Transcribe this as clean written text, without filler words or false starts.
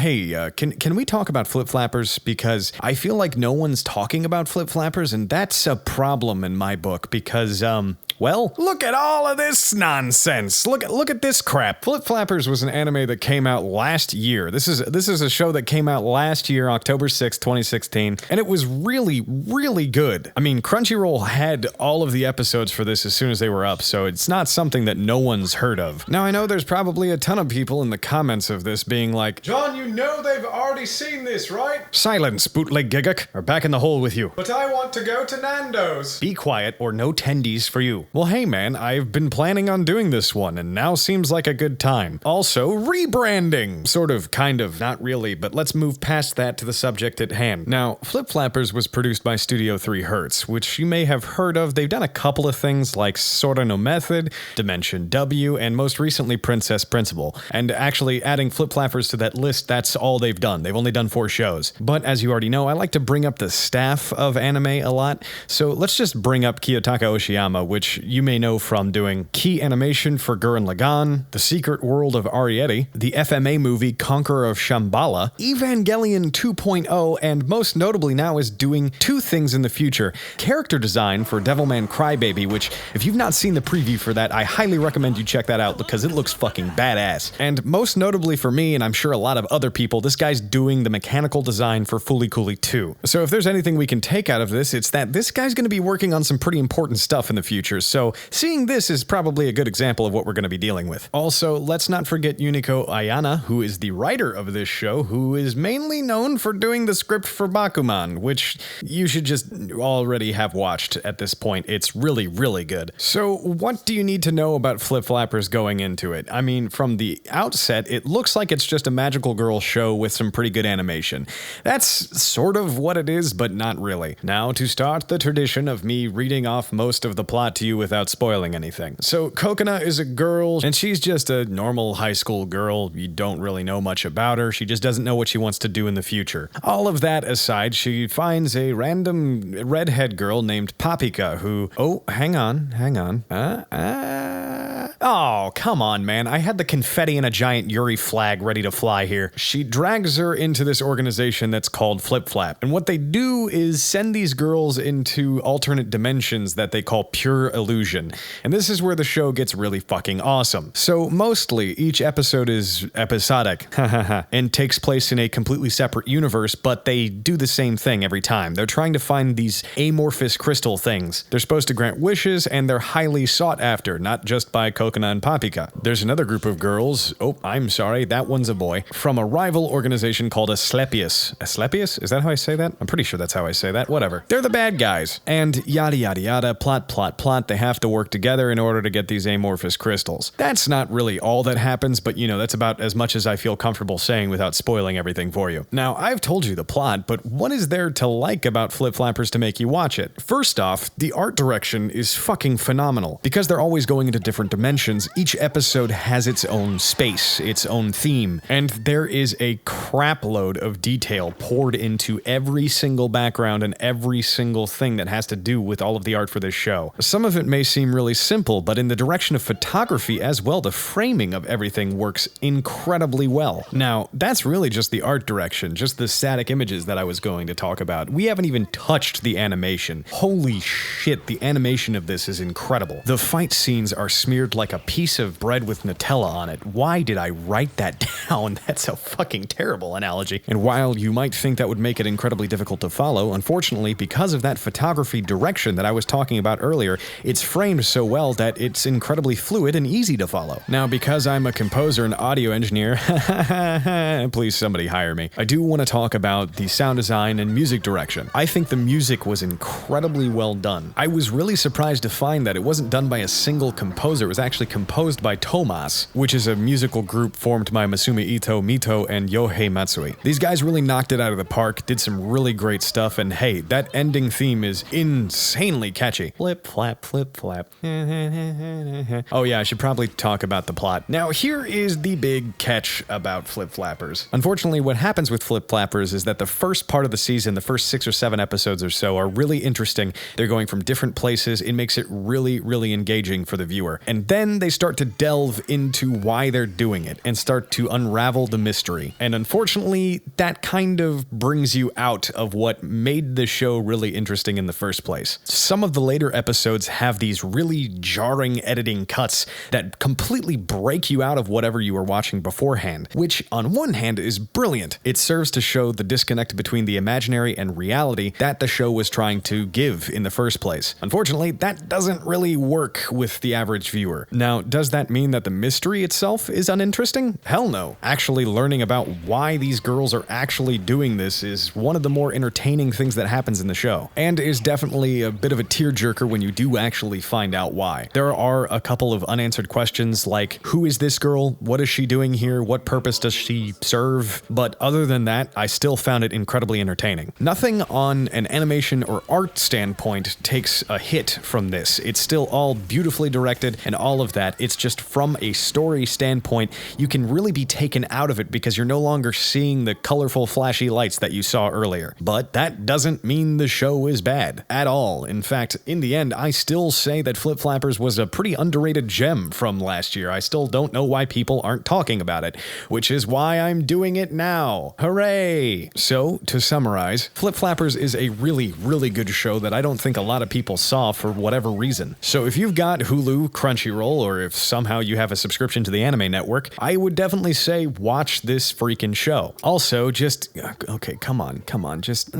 Can we talk about flip flappers? Because I feel like no one's talking about flip flappers, and that's a problem in my book because, well, look at all of this nonsense. Look at this crap. Flip Flappers was an anime that came out last year. This is a show that came out last year, October 6th, 2016, and it was really, really good. I mean, Crunchyroll had all of the episodes for this as soon as they were up, so it's not something that no one's heard of. Now, I know there's probably a ton of people in the comments of this being like, John, you know they've already seen this, right? Silence, bootleg giguk, or back in the hole with you. But I want to go to Nando's. Be quiet or no tendies for you. Well, hey man, I've been planning on doing this one, and now seems like a good time. Also, rebranding! Sort of, kind of, not really, but let's move past that to the subject at hand. Now, Flip Flappers was produced by Studio 3 Hertz, which you may have heard of. They've done a couple of things like Sorta No Method, Dimension W, and most recently Princess Principal. And actually, adding Flip Flappers to that list, that's all they've done. They've only done 4 shows. But as you already know, I like to bring up the staff of anime a lot, so let's just bring up Kiyotaka Oshiyama, which you may know from doing key animation for Gurren Lagann, The Secret World of Arrietty, the FMA movie Conqueror of Shambhala, Evangelion 2.0, and most notably now is doing 2 things in the future. Character design for Devilman Crybaby, which if you've not seen the preview for that, I highly recommend you check that out because it looks fucking badass. And most notably for me, and I'm sure a lot of other people, this guy's doing the mechanical design for Fooly Cooly 2. So if there's anything we can take out of this, it's that this guy's going to be working on some pretty important stuff in the future, so seeing this is probably a good example of what we're going to be dealing with. Also, let's not forget Yuniko Ayana, who is the writer of this show, who is mainly known for doing the script for Bakuman, which you should just already have watched at this point. It's really, really good. So what do you need to know about Flip Flappers going into it? I mean, from the outset, it looks like it's just a magical girl show with some pretty good animation. That's sort of what it is, but not really. Now, to start the tradition of me reading off most of the plot to you without spoiling anything. So, Kokona is a girl, and she's just a normal high school girl. You don't really know much about her. She just doesn't know what she wants to do in the future. All of that aside, she finds a random redhead girl named Papika who... Oh, hang on. Oh, come on, man. I had the confetti and a giant Yuri flag ready to fly here. She drags her into this organization that's called Flip Flap. And what they do is send these girls into alternate dimensions that they call pure illusion. And this is where the show gets really fucking awesome. So mostly, each episode is episodic, and takes place in a completely separate universe, but they do the same thing every time. They're trying to find these amorphous crystal things. They're supposed to grant wishes, and they're highly sought after, not just by Kokona and Papika. There's another group of girls, oh, I'm sorry, that one's a boy, from a rival organization called Asclepius. Asclepius? Is that how I say that? I'm pretty sure that's how I say that. Whatever. They're the bad guys. And yada yada yada, plot. They have to work together in order to get these amorphous crystals. That's not really all that happens, but you know, that's about as much as I feel comfortable saying without spoiling everything for you. Now, I've told you the plot, but what is there to like about Flip Flappers to make you watch it? First off, the art direction is fucking phenomenal. Because they're always going into different dimensions, each episode has its own space, its own theme, and there is a crap load of detail poured into every single background and every single thing that has to do with all of the art for this show. Some of it may seem really simple, but in the direction of photography as well, the framing of everything works incredibly well. Now, that's really just the art direction, just the static images that I was going to talk about. We haven't even touched the animation. Holy shit, the animation of this is incredible. The fight scenes are smeared like a piece of bread with Nutella on it. Why did I write that down? That's a fucking terrible analogy. And while you might think that would make it incredibly difficult to follow, unfortunately, because of that photography direction that I was talking about earlier, it's framed so well that it's incredibly fluid and easy to follow. Now, because I'm a composer and audio engineer, please somebody hire me, I do want to talk about the sound design and music direction. I think the music was incredibly well done. I was really surprised to find that it wasn't done by a single composer. It was actually composed by Tomas, which is a musical group formed by Masumi Ito, Mito, and Yohei Matsui. These guys really knocked it out of the park, did some really great stuff, and hey, that ending theme is insanely catchy. Flip, flap, flip, flap. Oh yeah, I should probably talk about the plot. Now, here is the big catch about Flip Flappers. Unfortunately, what happens with Flip Flappers is that the first part of the season, the first 6 or 7 episodes or so, are really interesting. They're going from different places. It makes it really, really engaging for the viewer. And then they start to delve into why they're doing it and start to unravel the mystery. And unfortunately, Unfortunately, that kind of brings you out of what made the show really interesting in the first place. Some of the later episodes have these really jarring editing cuts that completely break you out of whatever you were watching beforehand, which on one hand is brilliant. It serves to show the disconnect between the imaginary and reality that the show was trying to give in the first place. Unfortunately, that doesn't really work with the average viewer. Now, does that mean that the mystery itself is uninteresting? Hell no. Actually learning about why these girls are actually doing this is one of the more entertaining things that happens in the show, and is definitely a bit of a tearjerker when you do actually find out why. There are a couple of unanswered questions like, who is this girl? What is she doing here? What purpose does she serve? But other than that, I still found it incredibly entertaining. Nothing on an animation or art standpoint takes a hit from this. It's still all beautifully directed and all of that. It's just from a story standpoint, you can really be taken out of it because you're no longer seeing the colorful, flashy lights that you saw earlier. But that doesn't mean the show is bad at all. In fact, in the end, I still say that Flip Flappers was a pretty underrated gem from last year. I still don't know why people aren't talking about it, which is why I'm doing it now. Hooray! So, to summarize, Flip Flappers is a really, really good show that I don't think a lot of people saw for whatever reason. So if you've got Hulu, Crunchyroll, or if somehow you have a subscription to the Anime Network, I would definitely say watch this freaking show. Also, just... okay, come on, just...